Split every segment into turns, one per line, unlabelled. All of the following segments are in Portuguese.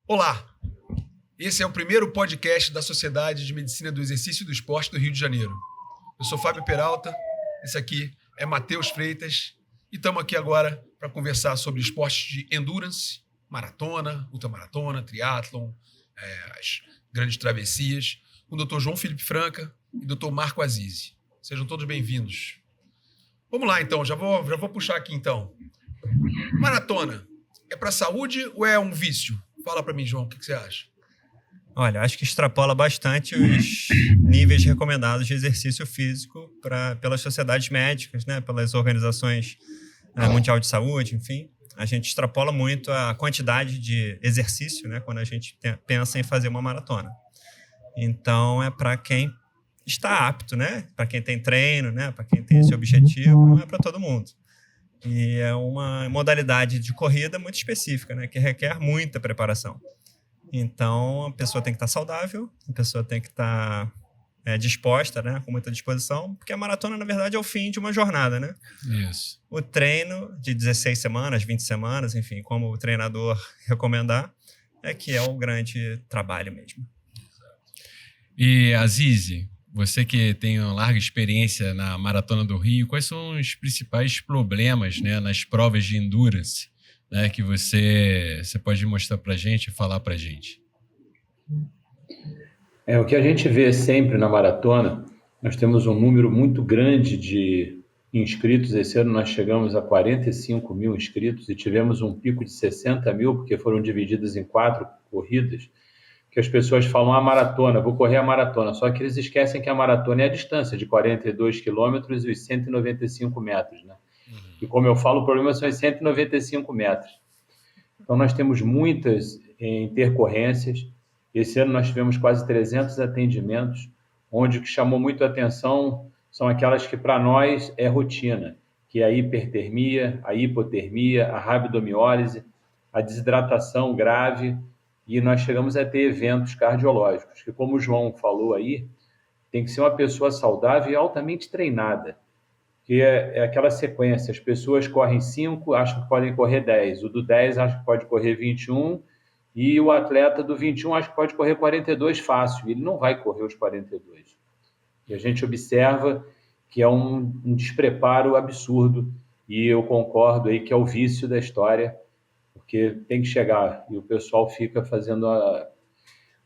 Olá, esse é o primeiro podcast da Sociedade de Medicina do Exercício e do Esporte do Rio de Janeiro. Eu sou Fábio Peralta, esse aqui é Matheus Freitas e estamos aqui agora para conversar sobre esportes de endurance, maratona, ultramaratona, triatlon, as grandes travessias, com o Dr. João Felipe Franca e Dr. Marco Azizi. Sejam todos bem-vindos. Vamos lá então, já vou puxar aqui então. Maratona, é para saúde ou é um vício? Fala para mim, João, o que você acha?
Olha, acho que extrapola bastante os níveis recomendados de exercício físico pelas sociedades médicas, né, pelas organizações Mundial de Saúde, enfim. A gente extrapola muito a quantidade de exercício, né, quando a gente pensa em fazer uma maratona. Então, é para quem está apto, né, para quem tem treino, né, para quem tem esse objetivo, não é para todo mundo. E é uma modalidade de corrida muito específica, né, que requer muita preparação. Então, a pessoa tem que estar saudável, a pessoa tem que estar disposta, né, com muita disposição, porque a maratona, na verdade, é o fim de uma jornada, né?
Isso.
O treino de 16 semanas, 20 semanas, enfim, como o treinador recomendar, é que é o grande trabalho mesmo.
E, Azizi, você que tem uma larga experiência na Maratona do Rio, quais são os principais problemas, né, nas provas de endurance, né, que você pode mostrar para a gente e falar para a gente?
O que a gente vê sempre na maratona, nós temos um número muito grande de inscritos. Esse ano nós chegamos a 45 mil inscritos e tivemos um pico de 60 mil, porque foram divididas em 4 corridas, que as pessoas falam, maratona, vou correr a maratona, só que eles esquecem que a maratona é a distância de 42 quilômetros e os 195 metros, né? E como eu falo, o problema são os 195 metros. Então, nós temos muitas intercorrências. Esse ano nós tivemos quase 300 atendimentos, onde o que chamou muito a atenção são aquelas que para nós é rotina, que é a hipertermia, a hipotermia, a rabdomiólise, a desidratação grave, e nós chegamos a ter eventos cardiológicos, que como o João falou aí, tem que ser uma pessoa saudável e altamente treinada, que é aquela sequência, as pessoas correm 5, acham que podem correr 10, o do 10 acha que pode correr 21, e o atleta do 21 acha que pode correr 42 fácil, ele não vai correr os 42. E a gente observa que é um despreparo absurdo, e eu concordo aí que é o vício da história, porque tem que chegar, e o pessoal fica fazendo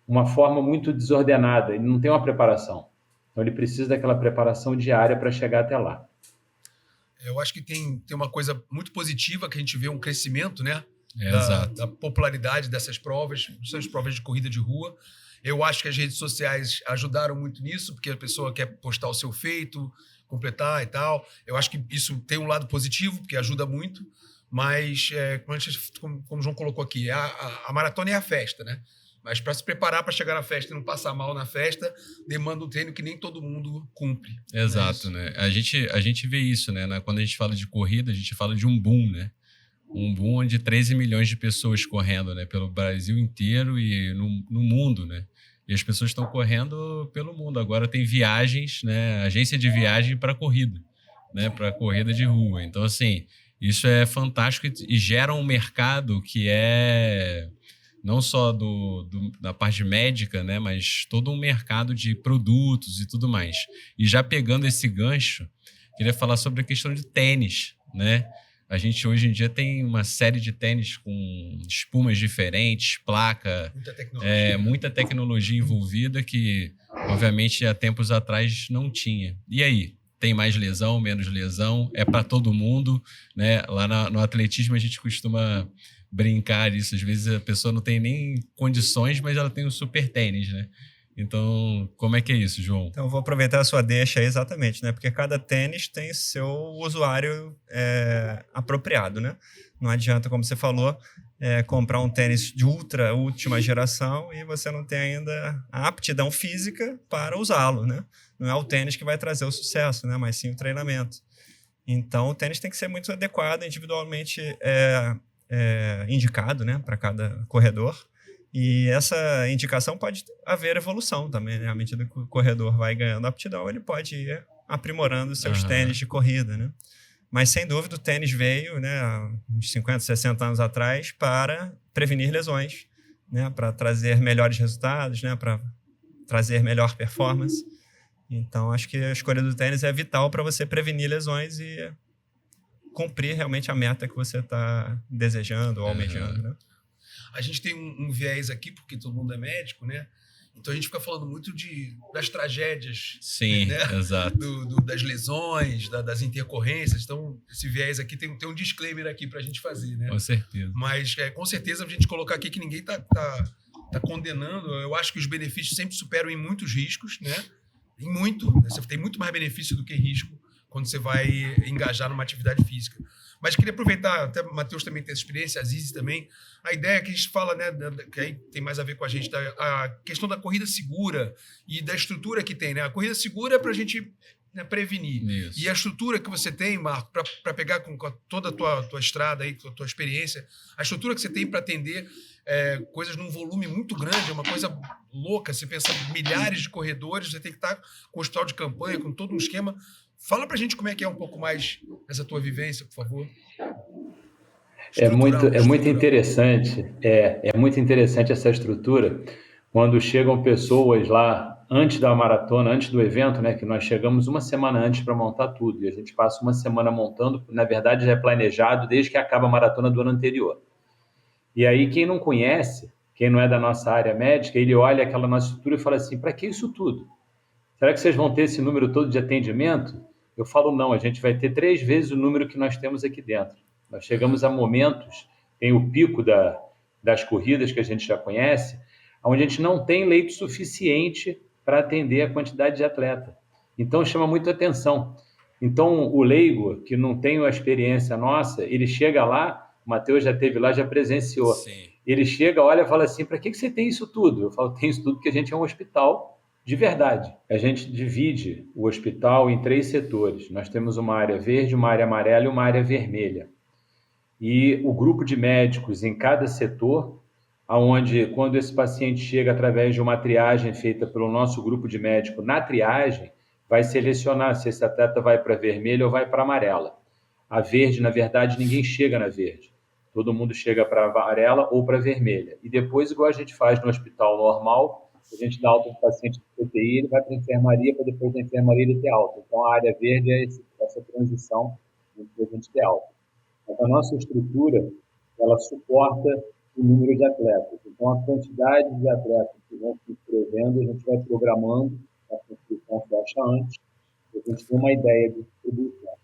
uma forma muito desordenada, ele não tem uma preparação. Então ele precisa daquela preparação diária para chegar até lá.
Eu acho que tem uma coisa muito positiva, que a gente vê um crescimento, né, da popularidade dessas provas, são as provas de corrida de rua. Eu acho que as redes sociais ajudaram muito nisso, porque a pessoa quer postar o seu feito, completar e tal. Eu acho que isso tem um lado positivo, porque ajuda muito, mas, como o João colocou aqui, a maratona é a festa, né? Mas para se preparar para chegar na festa e não passar mal na festa, demanda um treino que nem todo mundo cumpre.
Exato, né? A gente vê isso, né? Quando a gente fala de corrida, a gente fala de um boom, né? Um boom de 13 milhões de pessoas correndo, né? Pelo Brasil inteiro e no mundo, né? E as pessoas estão correndo pelo mundo. Agora tem viagens, né? Agência de viagem para corrida, né? Para corrida de rua. Então, assim, isso é fantástico e gera um mercado que é não só da parte médica, né, mas todo um mercado de produtos e tudo mais. E já pegando esse gancho, queria falar sobre a questão de tênis, né? A gente hoje em dia tem uma série de tênis com espumas diferentes, placa, muita tecnologia envolvida que, obviamente, há tempos atrás não tinha. E aí? Tem mais lesão, menos lesão? É para todo mundo, né? Lá no atletismo a gente costuma brincar isso. Às vezes a pessoa não tem nem condições, mas ela tem um super tênis, né? Então, como é que é isso, João?
Então, eu vou aproveitar a sua deixa aí exatamente, né? Porque cada tênis tem seu usuário apropriado, né? Não adianta, como você falou, comprar um tênis de última geração e você não tem ainda a aptidão física para usá-lo, né? Não é o tênis que vai trazer o sucesso, né? Mas sim o treinamento. Então, o tênis tem que ser muito adequado, individualmente indicado, né, para cada corredor. E essa indicação pode haver evolução também, né? À medida que o corredor vai ganhando aptidão, ele pode ir aprimorando seus tênis de corrida, né? Mas, sem dúvida, o tênis veio, né, há uns 50, 60 anos atrás para prevenir lesões, né, para trazer melhores resultados, né, para trazer melhor performance. Então, acho que a escolha do tênis é vital para você prevenir lesões e cumprir realmente a meta que você está desejando ou almejando, né?
A gente tem um viés aqui, porque todo mundo é médico, né? Então a gente fica falando muito das tragédias.
Sim,
né?
exato.
Das lesões, das intercorrências. Então, esse viés aqui tem um disclaimer aqui para a gente fazer, né?
Com certeza.
Mas com certeza a gente colocar aqui que ninguém tá condenando. Eu acho que os benefícios sempre superam em muitos riscos, né? Em muito. Você tem muito mais benefício do que risco quando você vai engajar numa atividade física. Mas queria aproveitar, até o Matheus também tem essa experiência, a Zizi também, a ideia que a gente fala, né, que aí tem mais a ver com a gente, a questão da corrida segura e da estrutura que tem, né? A corrida segura é para a gente, né, prevenir.
Isso.
E a estrutura que você tem, Marco, para pegar com toda a tua estrada, aí, com a tua experiência, a estrutura que você tem para atender coisas num volume muito grande, é uma coisa louca. Você pensa milhares de corredores, você tem que estar com o hospital de campanha, com todo um esquema. Fala pra gente como é que é um pouco mais essa tua vivência, por favor.
É muito interessante. É muito interessante essa estrutura. Quando chegam pessoas lá antes da maratona, antes do evento, né, que nós chegamos uma semana antes para montar tudo. E a gente passa uma semana montando, na verdade já é planejado desde que acaba a maratona do ano anterior. E aí quem não conhece, quem não é da nossa área médica, ele olha aquela nossa estrutura e fala assim, para que isso tudo? Será que vocês vão ter esse número todo de atendimento? Eu falo, não, a gente vai ter 3 vezes o número que nós temos aqui dentro. Nós chegamos a momentos, tem o pico das corridas que a gente já conhece, onde a gente não tem leito suficiente para atender a quantidade de atleta. Então, chama muito atenção. Então, o leigo, que não tem a experiência nossa, ele chega lá, o Matheus já esteve lá, já presenciou.
Sim.
Ele chega, olha e fala assim, para que você tem isso tudo? Eu falo, tem isso tudo porque a gente é um hospital de verdade. A gente divide o hospital em 3 setores. Nós temos uma área verde, uma área amarela e uma área vermelha. E o grupo de médicos em cada setor, onde quando esse paciente chega através de uma triagem feita pelo nosso grupo de médico, na triagem, vai selecionar se esse atleta vai para vermelha ou vai para amarela. A verde, na verdade, ninguém chega na verde. Todo mundo chega para amarela ou para vermelha. E depois, igual a gente faz no hospital normal, a gente dá alta do paciente de PTI, ele vai para a enfermaria, para depois da enfermaria ele ter alta. Então, a área verde é essa transição entre a gente ter alta. Mas a nossa estrutura, ela suporta o número de atletas. Então, a quantidade de atletas que vão se inscrevendo, a gente vai programando, a inscrição fecha antes, para a gente ter uma ideia de distribuição.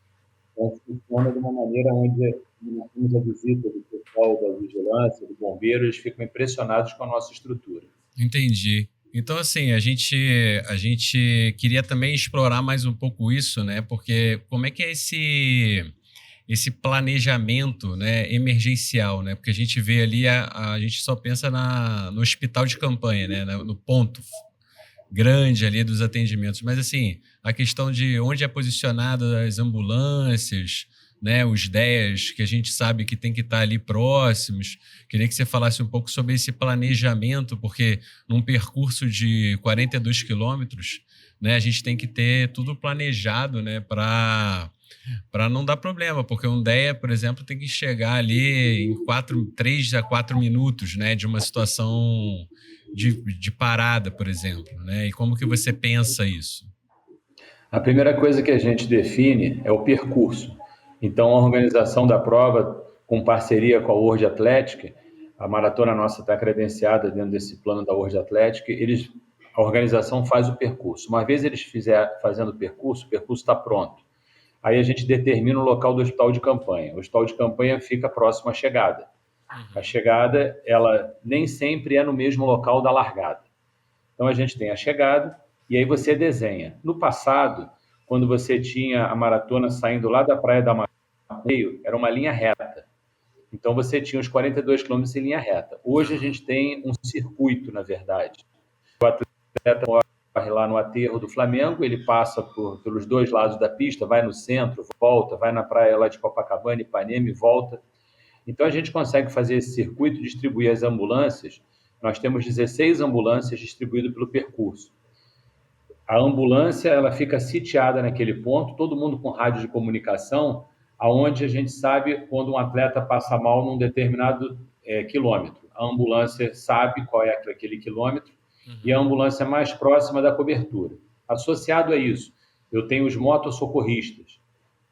Então, funciona de uma maneira onde nós temos a visita do pessoal da vigilância, do bombeiro, eles ficam impressionados com a nossa estrutura.
Entendi. Então, assim, a gente queria também explorar mais um pouco isso, né? Porque como é que é esse planejamento, né, emergencial, né? Porque a gente vê ali, a gente só pensa no hospital de campanha, né? No ponto grande ali dos atendimentos. Mas, assim, a questão de onde é posicionada as ambulâncias, né, os DEAs, que a gente sabe que tem que estar ali próximos. Queria que você falasse um pouco sobre esse planejamento, porque num percurso de 42 quilômetros, né, a gente tem que ter tudo planejado, né, para não dar problema, porque um DEA, por exemplo, tem que chegar ali em 3 a 4 minutos, né, de uma situação de parada, por exemplo, né? E como que você pensa isso?
A primeira coisa que a gente define é o percurso. Então, a organização da prova, com parceria com a World Athletic, a maratona nossa está credenciada dentro desse plano da World Athletic, a organização faz o percurso. Uma vez eles fazendo o percurso está pronto. Aí a gente determina o local do hospital de campanha. O hospital de campanha fica próximo à chegada. A chegada, ela nem sempre é no mesmo local da largada. Então, a gente tem a chegada e aí você desenha. No passado, quando você tinha a maratona saindo lá da Praia da Maconheiro, era uma linha reta. Então, você tinha os 42 quilômetros em linha reta. Hoje, a gente tem um circuito, na verdade. O atleta corre lá no aterro do Flamengo, ele passa pelos 2 lados da pista, vai no centro, volta, vai na praia lá de Copacabana, Ipanema e volta. Então, a gente consegue fazer esse circuito, distribuir as ambulâncias. Nós temos 16 ambulâncias distribuídas pelo percurso. A ambulância, ela fica sitiada naquele ponto, todo mundo com rádio de comunicação, aonde a gente sabe quando um atleta passa mal num determinado quilômetro. a ambulância sabe qual é aquele quilômetro e a ambulância mais próxima da cobertura. Associado a isso, eu tenho os motossocorristas,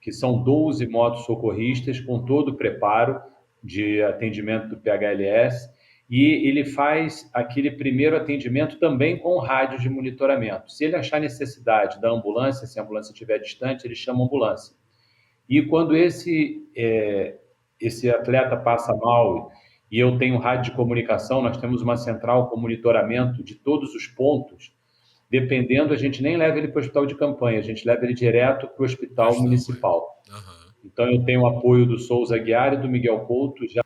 que são 12 motossocorristas com todo o preparo de atendimento do PHLS, e ele faz aquele primeiro atendimento também com rádio de monitoramento. Se ele achar necessidade da ambulância, se a ambulância estiver distante, ele chama a ambulância. E quando esse atleta passa mal e eu tenho rádio de comunicação, nós temos uma central com monitoramento de todos os pontos. Dependendo, a gente nem leva ele para o hospital de campanha, a gente leva ele direto para o hospital municipal. Então, eu tenho o apoio do Souza Aguiar e do Miguel Couto, já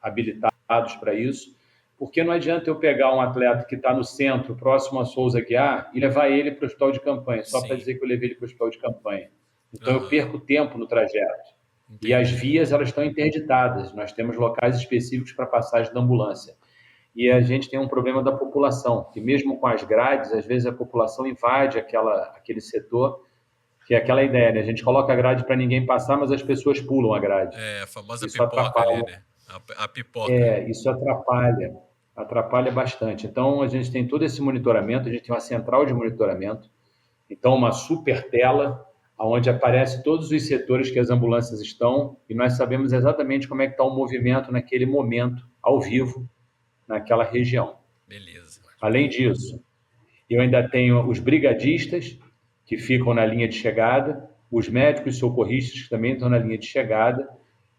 habilitados para isso, porque não adianta eu pegar um atleta que está no centro, próximo a Souza Aguiar, e levar ele para o hospital de campanha, só para dizer que eu levei ele para o hospital de campanha. Então, eu perco tempo no trajeto. Entendi. E as vias, elas estão interditadas. Nós temos locais específicos para passagem da ambulância. E a gente tem um problema da população, que mesmo com as grades, às vezes a população invade aquele setor, que é aquela ideia, né? A gente coloca a grade para ninguém passar, mas as pessoas pulam a grade.
A famosa
isso
pipoca
atrapalha.
Ali, né? A pipoca.
Isso atrapalha bastante. Então, a gente tem todo esse monitoramento, a gente tem uma central de monitoramento, então uma super tela, onde aparece todos os setores que as ambulâncias estão, e nós sabemos exatamente como é que está o movimento naquele momento, ao vivo, naquela região.
Beleza.
Além disso, eu ainda tenho os brigadistas, que ficam na linha de chegada, os médicos socorristas, que também estão na linha de chegada,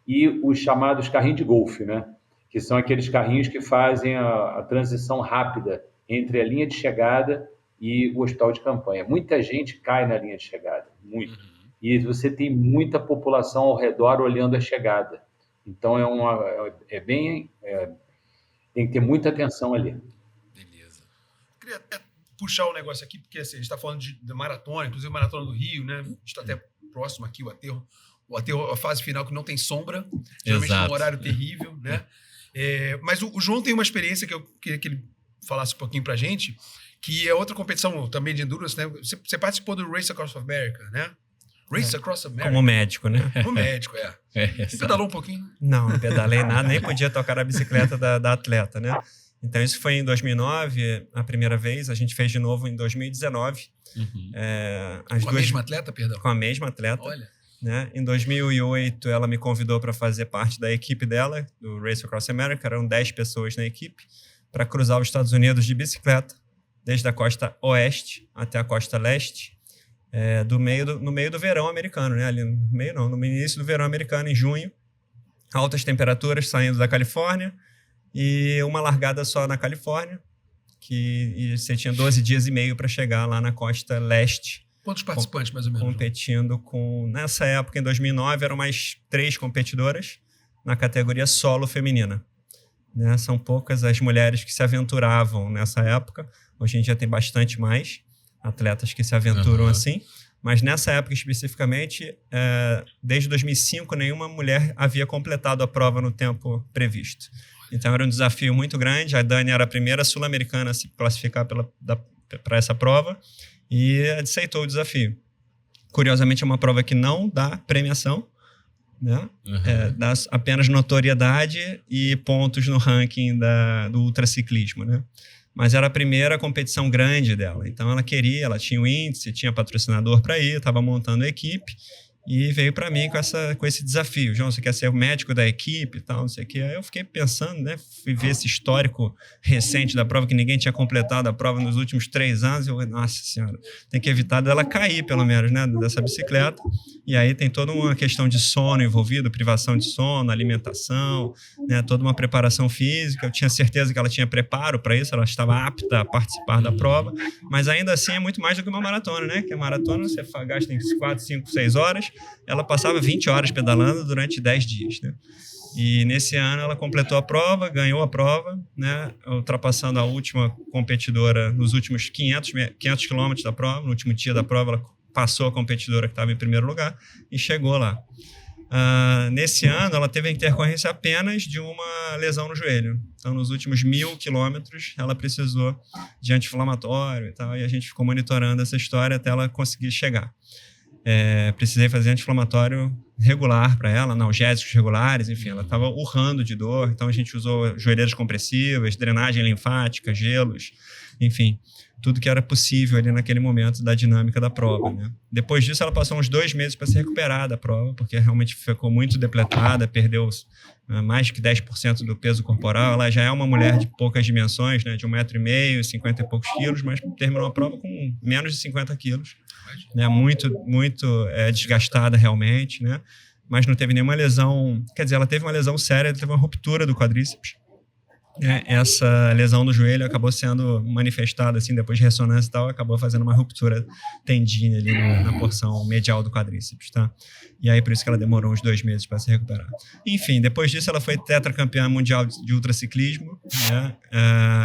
e os chamados carrinhos de golfe, né? Que são aqueles carrinhos que fazem a transição rápida entre a linha de chegada e o hospital de campanha. Muita gente cai na linha de chegada, muito. E você tem muita população ao redor olhando a chegada. Então, tem que ter muita atenção ali.
Beleza. Queria até puxar um negócio aqui, porque assim, a gente está falando de maratona, inclusive maratona do Rio, né? A gente está até próximo aqui, o aterro, a fase final que não tem sombra, geralmente é um horário terrível, né? Mas o João tem uma experiência que eu queria que ele falasse um pouquinho pra gente, que é outra competição também de endurance, né? Você participou do Race Across America, né? Race Across America.
Como médico, né?
Como médico, Você pedalou um pouquinho?
Não, não pedalei nada, nem podia tocar a bicicleta da atleta, né? Então, isso foi em 2009, a primeira vez. A gente fez de novo em 2019.
Com a mesma atleta, perdão?
Com a mesma atleta.
Olha.
Né? Em 2008, ela me convidou para fazer parte da equipe dela, do Race Across America. Eram 10 pessoas na equipe, para cruzar os Estados Unidos de bicicleta, desde a costa oeste até a costa leste, no meio do verão americano, né? Ali no início do verão americano, em junho. Altas temperaturas saindo da Califórnia e uma largada só na Califórnia, e você tinha 12 dias e meio para chegar lá na costa leste.
Quantos participantes, mais ou menos?
Competindo com... Nessa época, em 2009, eram mais 3 competidoras na categoria solo feminina. Né? São poucas as mulheres que se aventuravam nessa época. Hoje em dia tem bastante mais atletas que se aventuram assim. Mas nessa época especificamente, desde 2005, nenhuma mulher havia completado a prova no tempo previsto. Então era um desafio muito grande. A Dani era a primeira sul-americana a se classificar para essa prova e aceitou o desafio. Curiosamente, é uma prova que não dá premiação, né? Dá apenas notoriedade e pontos no ranking do ultraciclismo, né? Mas era a primeira competição grande dela. Então ela tinha o índice, tinha patrocinador para ir, estava montando a equipe e veio para mim com esse desafio. João, você quer ser o médico da equipe e tal, não sei o quê. Aí eu fiquei pensando, né? Fui ver esse histórico recente da prova, que ninguém tinha completado a prova nos últimos 3 anos. E eu falei, nossa senhora, tem que evitar dela cair, pelo menos, né? Dessa bicicleta. E aí tem toda uma questão de sono envolvida, privação de sono, alimentação, né? Toda uma preparação física. Eu tinha certeza que ela tinha preparo para isso, ela estava apta a participar da prova. Mas ainda assim é muito mais do que uma maratona, né? Que a maratona você gasta em 4, 5, 6 horas. Ela passava 20 horas pedalando durante 10 dias, né? E nesse ano ela completou a prova, ganhou a prova, né? Ultrapassando a última competidora nos últimos 500 quilômetros da prova. No último dia da prova, ela passou a competidora que estava em primeiro lugar e chegou lá. Nesse ano, ela teve a intercorrência apenas de uma lesão no joelho. Então, nos últimos 1.000 quilômetros, ela precisou de anti-inflamatório e tal, e a gente ficou monitorando essa história até ela conseguir chegar. Precisei fazer anti-inflamatório regular para ela, analgésicos regulares, enfim, ela estava urrando de dor, então a gente usou joelheiras compressivas, drenagem linfática, gelos, enfim, tudo que era possível ali naquele momento da dinâmica da prova, né? Depois disso, ela passou uns 2 meses para se recuperar da prova, porque realmente ficou muito depletada, perdeu mais que 10% do peso corporal. Ela já é uma mulher de poucas dimensões, né? De 1,5 m, 50 e poucos quilos, mas terminou a prova com menos de 50 quilos, né? Muito desgastada realmente, né? Mas não teve nenhuma lesão, quer dizer, ela teve uma lesão séria, teve uma ruptura do quadríceps. Essa lesão no joelho acabou sendo manifestada assim, depois de ressonância e tal, acabou fazendo uma ruptura tendínea ali na porção medial do quadríceps, tá? E aí por isso que ela demorou uns 2 meses para se recuperar. Enfim, depois disso ela foi tetracampeã mundial de ultraciclismo, né?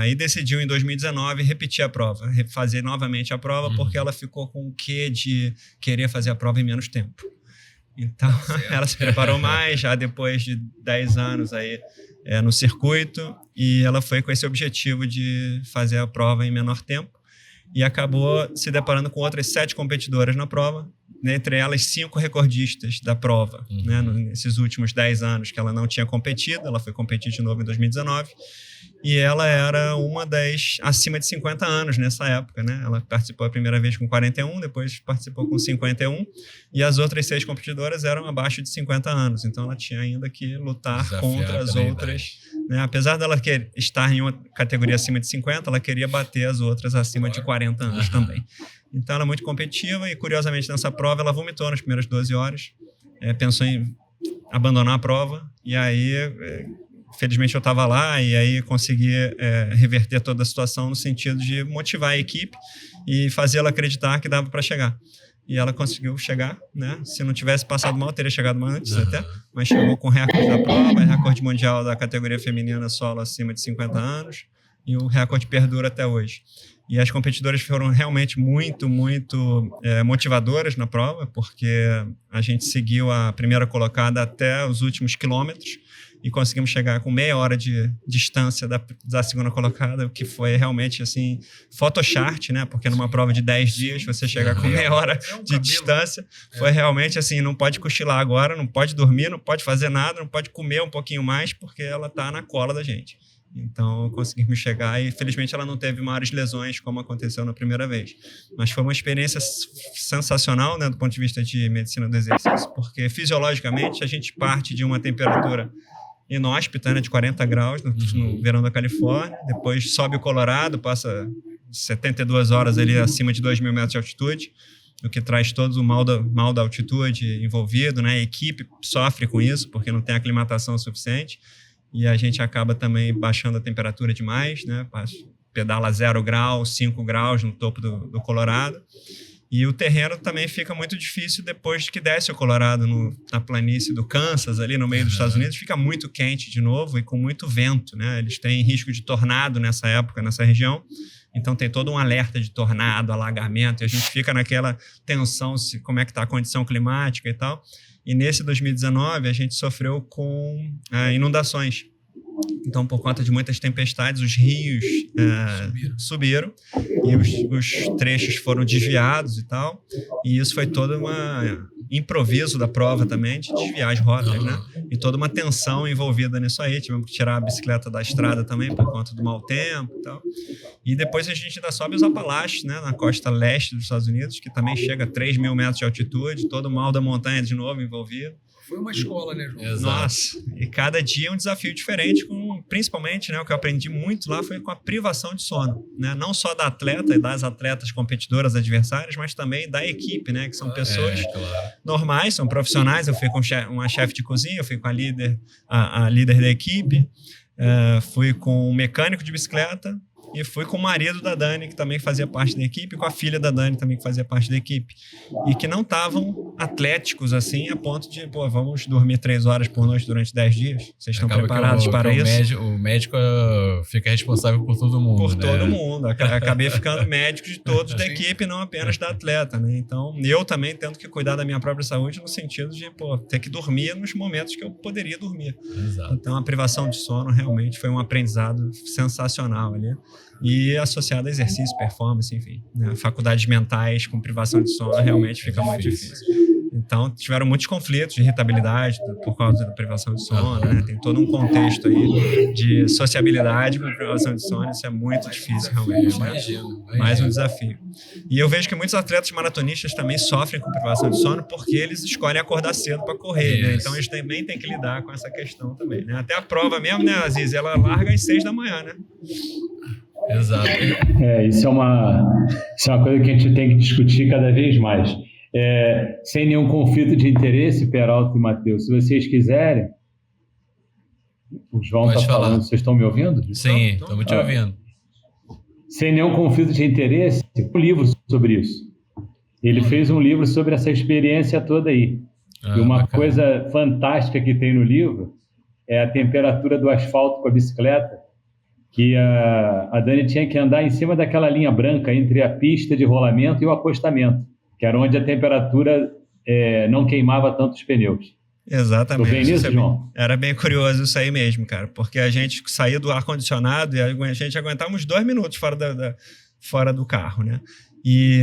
E decidiu em 2019 repetir a prova, fazer novamente a prova, porque ela ficou com o quê de querer fazer a prova em menos tempo. Então, ela se preparou mais, já depois de 10 anos aí no circuito, e ela foi com esse objetivo de fazer a prova em menor tempo, e acabou se deparando com outras 7 competidoras na prova, né, entre elas 5 recordistas da prova, né, nesses últimos 10 anos que ela não tinha competido. Ela foi competir de novo em 2019, e ela era uma das acima de 50 anos nessa época, né? Ela participou a primeira vez com 41, depois participou com 51, e as outras 6 competidoras eram abaixo de 50 anos, então ela tinha ainda que lutar contra as outras, né? Apesar dela estar em uma categoria acima de 50, ela queria bater as outras acima de 40 anos também. Então ela é muito competitiva, e curiosamente nessa prova ela vomitou nas primeiras 12 horas, pensou em abandonar a prova, e aí felizmente eu estava lá, e aí consegui reverter toda a situação no sentido de motivar a equipe e fazê-la acreditar que dava para chegar. E ela conseguiu chegar, né? Se não tivesse passado mal, teria chegado mais antes até, mas chegou com o recorde da prova, recorde mundial da categoria feminina solo acima de 50 anos, e o recorde perdura até hoje. E as competidoras foram realmente muito motivadoras na prova, porque a gente seguiu a primeira colocada até os últimos quilômetros, e conseguimos chegar com meia hora de distância da segunda colocada, o que foi realmente, assim, photoshart, né? Porque numa prova de 10 dias, você chegar com meia hora de distância, foi realmente assim, não pode cochilar agora, não pode dormir, não pode fazer nada, não pode comer um pouquinho mais, porque ela tá na cola da gente. Então, conseguimos chegar, e felizmente ela não teve maiores lesões, como aconteceu na primeira vez. Mas foi uma experiência sensacional, né, do ponto de vista de medicina do exercício, porque fisiologicamente a gente parte de uma temperatura inóspita, né, de 40 graus no verão da Califórnia, depois sobe o Colorado, passa 72 horas ali acima de 2.000 metros de altitude, o que traz todo o mal da altitude envolvido, né? A equipe sofre com isso, porque não tem aclimatação suficiente, e a gente acaba também baixando a temperatura demais, né? Pedala 0 graus, 5 graus no topo do Colorado. E o terreno também fica muito difícil depois que desce o Colorado na planície do Kansas, ali no meio dos Estados Unidos, fica muito quente de novo e com muito vento, né? Eles têm risco de tornado nessa época, nessa região. Então tem todo um alerta de tornado, alagamento, e a gente fica naquela tensão como é que está a condição climática e tal. E nesse 2019 a gente sofreu com inundações. Então, por conta de muitas tempestades, os rios subiram, e os trechos foram desviados e tal. E isso foi todo um improviso da prova também, de desviar as rotas, né? E toda uma tensão envolvida nisso aí. Tivemos que tirar a bicicleta da estrada também por conta do mau tempo e tal. E depois a gente ainda sobe os Apalaches, né? Na costa leste dos Estados Unidos, que também chega a 3.000 metros de altitude, todo o mal da montanha de novo envolvido.
Foi uma escola, né, João?
Exato.
Nossa, e cada dia um desafio diferente, principalmente, né, o que eu aprendi muito lá foi com a privação de sono, né? Não só da atleta e das atletas competidoras adversárias, mas também da equipe, né, que são pessoas normais, são profissionais. Eu fui com uma chefe de cozinha, eu fui com a líder da equipe, fui com um mecânico de bicicleta, e fui com o marido da Dani, que também fazia parte da equipe, e com a filha da Dani também, que fazia parte da equipe. E que não estavam atléticos assim, a ponto de, vamos dormir 3 horas por noite durante 10 dias? Vocês estão preparados para isso?
O médico fica responsável por todo mundo,
Por
né?
todo mundo. Acabei ficando médico de todos da equipe, não apenas da atleta, né? Então, eu também tendo que cuidar da minha própria saúde no sentido de, ter que dormir nos momentos que eu poderia dormir.
Exato.
Então, a privação de sono realmente foi um aprendizado sensacional ali. E associado a exercício, performance, enfim, né? Faculdades mentais com privação de sono realmente fica muito difícil. Então, tiveram muitos conflitos de irritabilidade por causa da privação de sono, né? Tem todo um contexto aí de sociabilidade com privação de sono. Isso é muito difícil, realmente. Né? Mais um desafio. E eu vejo que muitos atletas maratonistas também sofrem com privação de sono porque eles escolhem acordar cedo para correr, né? Então, eles também têm que lidar com essa questão também, né? Até a prova mesmo, né, Aziz? Ela larga às 6 da manhã, né?
Exato.
Isso é uma coisa que a gente tem que discutir cada vez mais. Sem nenhum conflito de interesse, Peralta e Matheus, se vocês quiserem, o João está falando, vocês estão me ouvindo?
Sim, estamos te ouvindo.
Sem nenhum conflito de interesse, um livro sobre isso. Ele fez um livro sobre essa experiência toda aí. E uma coisa fantástica que tem no livro é a temperatura do asfalto com a bicicleta, que a Dani tinha que andar em cima daquela linha branca entre a pista de rolamento e o acostamento, que era onde a temperatura não queimava tanto os pneus.
Exatamente.
Tô bem nisso, João?
Era bem curioso isso aí mesmo, cara, porque a gente saía do ar-condicionado e a gente aguentava uns 2 minutos fora do carro, né? E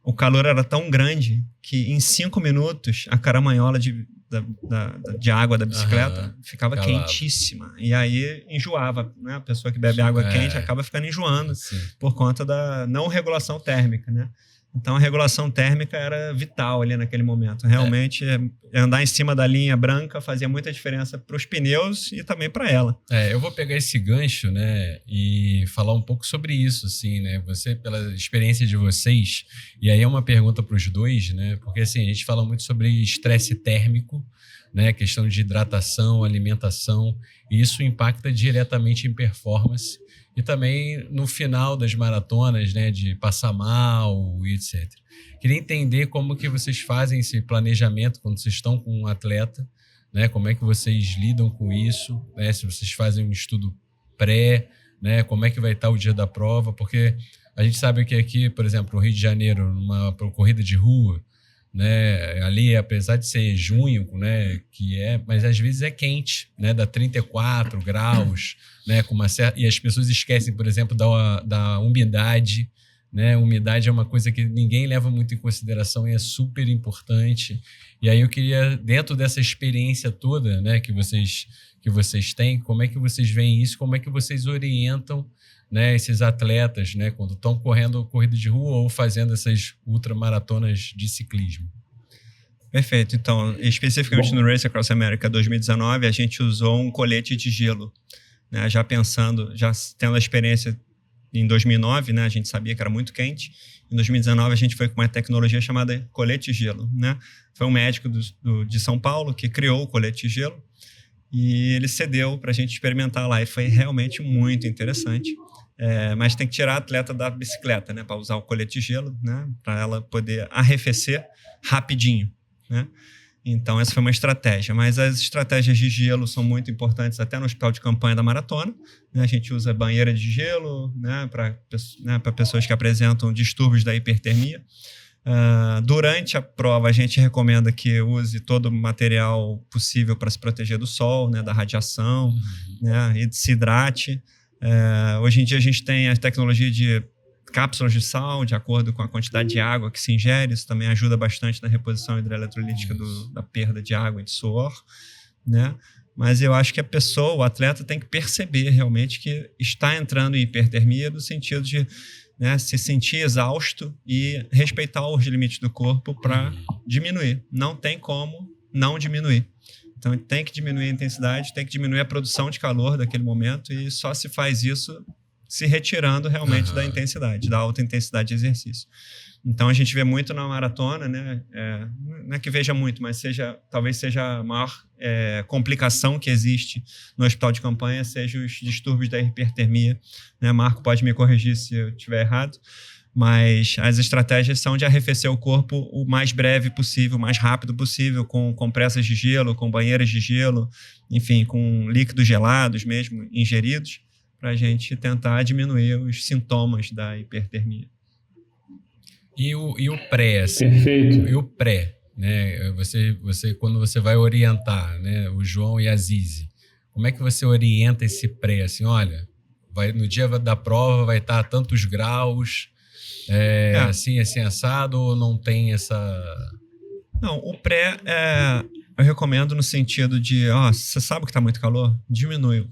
o calor era tão grande que em 5 minutos a caramanhola de água da bicicleta ficava quentíssima. E aí enjoava, né? A pessoa que bebe água quente acaba ficando enjoando por conta da não regulação térmica, né? Então a regulação térmica era vital ali naquele momento. Realmente andar em cima da linha branca fazia muita diferença para os pneus e também para ela.
Eu vou pegar esse gancho, né, e falar um pouco sobre isso, assim, né? Você, pela experiência de vocês, e aí é uma pergunta para os dois, né? Porque assim, a gente fala muito sobre estresse térmico, né? Questão de hidratação, alimentação, e isso impacta diretamente em performance. E também no final das maratonas, né, de passar mal e etc. Queria entender como que vocês fazem esse planejamento quando vocês estão com um atleta, né, como é que vocês lidam com isso, né, se vocês fazem um estudo pré, né, como é que vai estar o dia da prova, porque a gente sabe que aqui, por exemplo, no Rio de Janeiro, numa corrida de rua, né, ali, apesar de ser junho, né, mas às vezes é quente, né, dá 34 graus, né, e as pessoas esquecem, por exemplo, da umidade, né, umidade é uma coisa que ninguém leva muito em consideração e é super importante. E aí eu queria, dentro dessa experiência toda, né, que vocês têm, como é que vocês veem isso, como é que vocês orientam, né, esses atletas, né, quando estão correndo corrida de rua ou fazendo essas ultramaratonas de ciclismo?
Perfeito. Então, especificamente no Race Across America 2019, a gente usou um colete de gelo, né, já tendo a experiência em 2009, né, a gente sabia que era muito quente. Em 2019, a gente foi com uma tecnologia chamada colete de gelo, né? Foi um médico de São Paulo que criou o colete de gelo e ele cedeu para a gente experimentar lá e foi realmente muito interessante. Mas tem que tirar a atleta da bicicleta, né, para usar o colete de gelo, né, para ela poder arrefecer rapidinho, né? Então essa foi uma estratégia, mas as estratégias de gelo são muito importantes até no hospital de campanha da maratona, né? A gente usa banheira de gelo, né, para pessoas que apresentam distúrbios da hipertermia. Durante a prova a gente recomenda que use todo o material possível para se proteger do sol, né, da radiação, né, e se hidrate. Hoje em dia a gente tem a tecnologia de cápsulas de sal, de acordo com a quantidade de água que se ingere. Isso também ajuda bastante na reposição hidroeletrolítica da perda de água e de suor, né? Mas eu acho que o atleta tem que perceber realmente que está entrando em hipertermia no sentido de, né, se sentir exausto e respeitar os limites do corpo para diminuir. Não tem como não diminuir. Então, tem que diminuir a intensidade, tem que diminuir a produção de calor daquele momento e só se faz isso se retirando realmente da intensidade, da alta intensidade de exercício. Então, a gente vê muito na maratona, né? Não é que veja muito, mas talvez seja a maior complicação que existe no hospital de campanha, seja os distúrbios da hipertermia, né? Marco pode me corrigir se eu estiver errado, mas as estratégias são de arrefecer o corpo o mais breve possível, o mais rápido possível, com compressas de gelo, com banheiras de gelo, enfim, com líquidos gelados mesmo ingeridos, para a gente tentar diminuir os sintomas da hipertermia.
E o pré, assim,
Perfeito.
E o pré, né? Você quando você vai orientar, né, o João e a Zizi, como é que você orienta esse pré? Assim, olha, no dia da prova vai estar a tantos graus, assim assado, ou não tem
Não, o pré eu recomendo no sentido de, você sabe que está muito calor? Diminui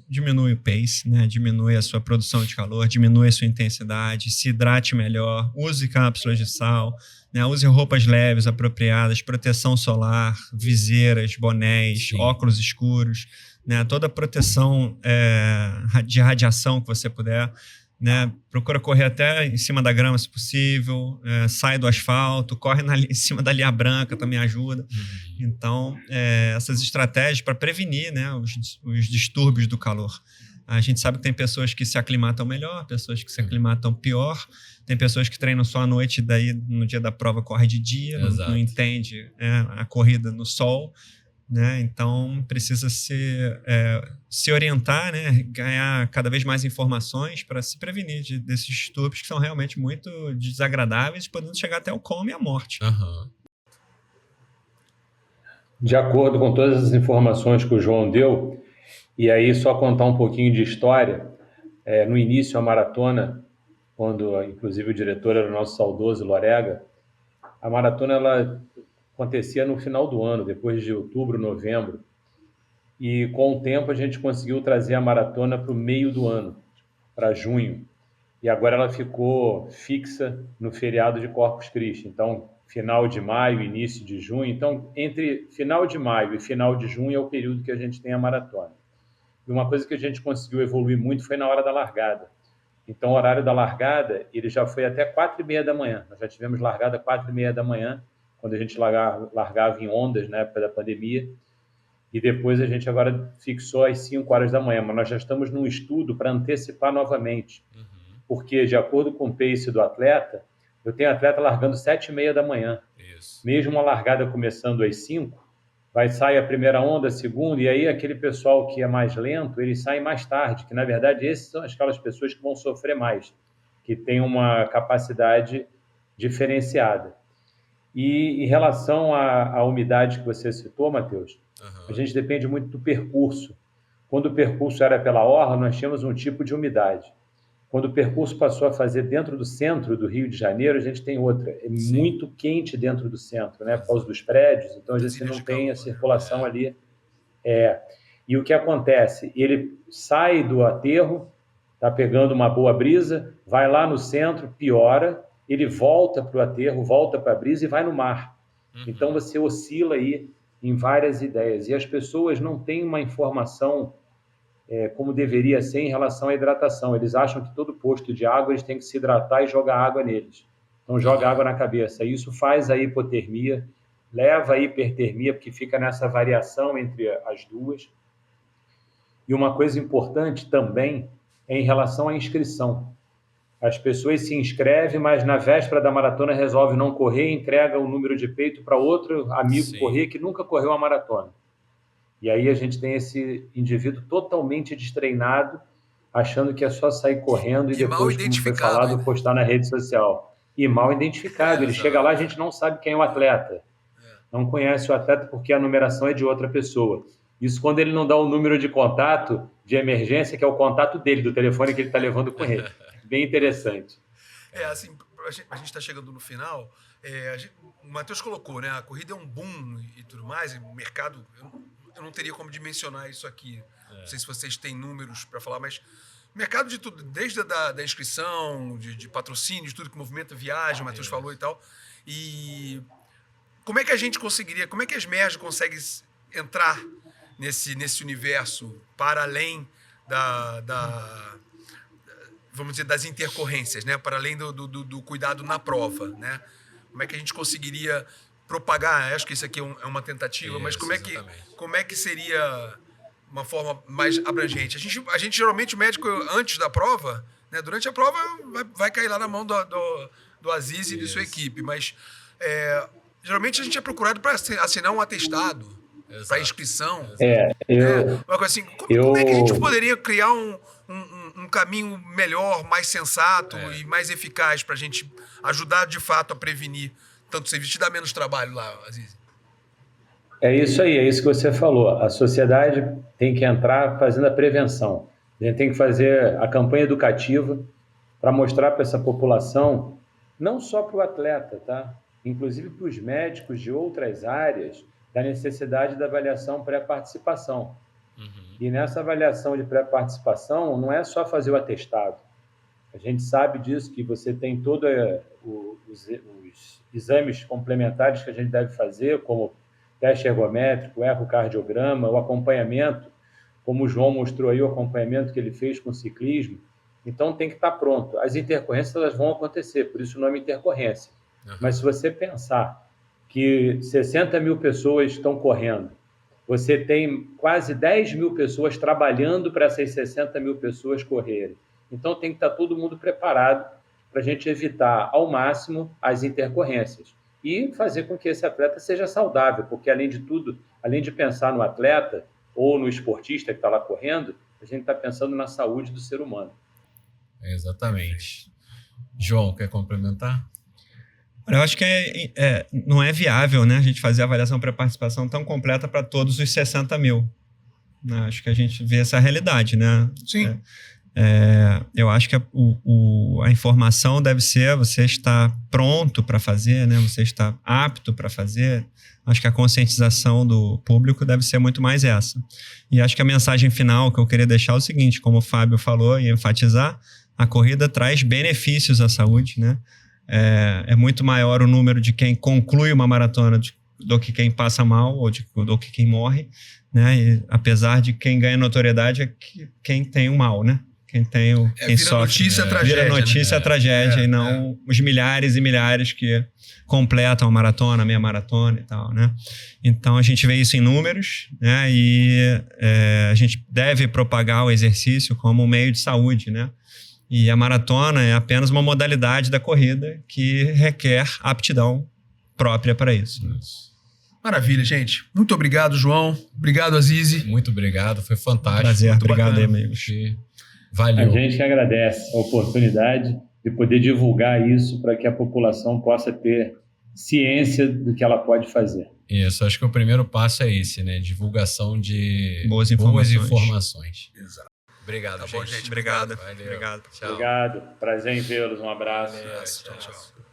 o pace, né? Diminui a sua produção de calor, diminui a sua intensidade, se hidrate melhor, use cápsulas de sal, né? Use roupas leves, apropriadas, proteção solar, viseiras, bonés, óculos escuros, né? Toda a proteção de radiação que você puder. Né? Procura correr até em cima da grama, se possível, sai do asfalto, corre em cima da linha branca, também ajuda. Então, essas estratégias para prevenir, né, os distúrbios do calor. A gente sabe que tem pessoas que se aclimatam melhor, pessoas que se aclimatam pior, tem pessoas que treinam só à noite, daí no dia da prova corre de dia, não entende a corrida no sol. Né? Então, precisa se orientar, né? Ganhar cada vez mais informações para se prevenir desses distúrbios que são realmente muito desagradáveis, podendo chegar até o coma e a morte.
Uhum.
De acordo com todas as informações que o João deu, e aí só contar um pouquinho de história, no início a maratona, quando inclusive o diretor era o nosso saudoso Lorega, a maratona ela acontecia no final do ano, depois de outubro, novembro. E com o tempo a gente conseguiu trazer a maratona para o meio do ano, para junho. E agora ela ficou fixa no feriado de Corpus Christi. Então, final de maio, início de junho. Então, entre final de maio e final de junho é o período que a gente tem a maratona. E uma coisa que a gente conseguiu evoluir muito foi na hora da largada. Então, o horário da largada, ele já foi até 4h30 da manhã. Nós já tivemos largada 4h30 da manhã, quando a gente largava em ondas na época da pandemia, e depois a gente agora fixou às 5 horas da manhã, mas nós já estamos num estudo para antecipar novamente, porque de acordo com o pace do atleta, eu tenho atleta largando 7h30 da manhã, mesmo a largada começando às 5, vai sair a primeira onda, a segunda, e aí aquele pessoal que é mais lento, eles saem mais tarde, que na verdade esses são aquelas pessoas que vão sofrer mais, que têm uma capacidade diferenciada. E em relação à umidade que você citou, Matheus, a gente depende muito do percurso. Quando o percurso era pela orla, nós tínhamos um tipo de umidade. Quando o percurso passou a fazer dentro do centro do Rio de Janeiro, a gente tem outra. É muito quente dentro do centro, né? Por causa dos prédios, então a gente não tem a circulação ali. E o que acontece? Ele sai do aterro, está pegando uma boa brisa, vai lá no centro, piora, ele volta para o aterro, volta para a brisa e vai no mar. Então, você oscila aí em várias ideias. E as pessoas não têm uma informação como deveria ser em relação à hidratação. Eles acham que todo posto de água eles têm que se hidratar e jogar água neles. Então, joga água na cabeça. Isso faz a hipotermia, leva a hipertermia, porque fica nessa variação entre as duas. E uma coisa importante também é em relação à inscrição. As pessoas se inscrevem, mas na véspera da maratona resolve não correr e entrega o número de peito para outro amigo correr que nunca correu a maratona. E aí a gente tem esse indivíduo totalmente destreinado, achando que é só sair correndo e depois, como foi falado, postar na rede social. E mal identificado. Ele chega lá, a gente não sabe quem é o atleta. Não conhece o atleta porque a numeração é de outra pessoa. Isso quando ele não dá o número de contato de emergência, que é o contato dele, do telefone que ele está levando com ele. Bem interessante.
Assim, a gente está chegando no final. O Matheus colocou, né? A corrida é um boom e tudo mais. E o mercado, eu não teria como dimensionar isso aqui. Não sei se vocês têm números para falar, mas mercado de tudo, desde da inscrição, de patrocínio, de tudo que movimenta viagem, o Matheus falou e tal. E como é que a gente conseguiria, como é que as MERS conseguem entrar nesse universo para além vamos dizer, das intercorrências, né? Para além do cuidado na prova, né? Como é que a gente conseguiria propagar? Acho que isso aqui é uma tentativa, mas como é que seria uma forma mais abrangente? A gente geralmente, o médico, antes da prova, né? Durante a prova, vai cair lá na mão do Aziz e de sua equipe, mas geralmente a gente é procurado para assinar um atestado para inscrição. Uma coisa assim, como é que a gente poderia criar um caminho melhor, mais sensato e mais eficaz para a gente ajudar de fato a prevenir tanto serviço, te dar menos trabalho lá, Aziz?
É isso aí, é isso que você falou. A sociedade tem que entrar fazendo a prevenção. A gente tem que fazer a campanha educativa para mostrar para essa população, não só para o atleta, tá? inclusive para os médicos de outras áreas, da necessidade da avaliação pré-participação. E nessa avaliação de pré-participação, não é só fazer o atestado. A gente sabe disso, que você tem todos os exames complementares que a gente deve fazer, como teste ergométrico, ecocardiograma, o acompanhamento, como o João mostrou aí, o acompanhamento que ele fez com o ciclismo. Então, tem que estar pronto. As intercorrências elas vão acontecer, por isso o nome intercorrência. Mas se você pensar que 60 mil pessoas estão correndo, você tem quase 10 mil pessoas trabalhando para essas 60 mil pessoas correrem. Então, tem que estar todo mundo preparado para a gente evitar ao máximo as intercorrências e fazer com que esse atleta seja saudável, porque, além de tudo, além de pensar no atleta ou no esportista que está lá correndo, a gente está pensando na saúde do ser humano.
Exatamente. João, quer complementar?
Eu acho que não é viável, né, a gente fazer a avaliação pré-participação tão completa para todos os 60 mil. Né? Acho que a gente vê essa realidade, né?
Sim.
Eu acho que a informação deve ser você está pronto para fazer, né? Você está apto para fazer. Acho que a conscientização do público deve ser muito mais essa. E acho que a mensagem final que eu queria deixar é o seguinte, como o Fábio falou e enfatizar, a corrida traz benefícios à saúde, né? É muito maior o número de quem conclui uma maratona do que quem passa mal ou do que quem morre, né? E, apesar de quem ganha notoriedade é quem tem o mal, né? Quem
vira
sofre.
Notícia a tragédia,
vira notícia a tragédia e não os milhares e milhares que completam a maratona, a meia maratona e tal, né? Então, a gente vê isso em números, né? E a gente deve propagar o exercício como um meio de saúde, né? E a maratona é apenas uma modalidade da corrida que requer aptidão própria para isso.
Maravilha, gente. Muito obrigado, João. Obrigado, Azizi.
Muito obrigado, foi fantástico.
Prazer,
muito
obrigado,
bacana.
amigos.
Valeu.
A gente que agradece a oportunidade de poder divulgar isso para que a população possa ter ciência do que ela pode fazer.
Isso, acho que o primeiro passo é esse, né? Divulgação de
boas
informações.
Exato.
Obrigado,
Tá bom, gente.
Obrigado.
Valeu.
Obrigado.
Tchau.
Obrigado. Prazer em vê-los. Um abraço.
Tchau, tchau.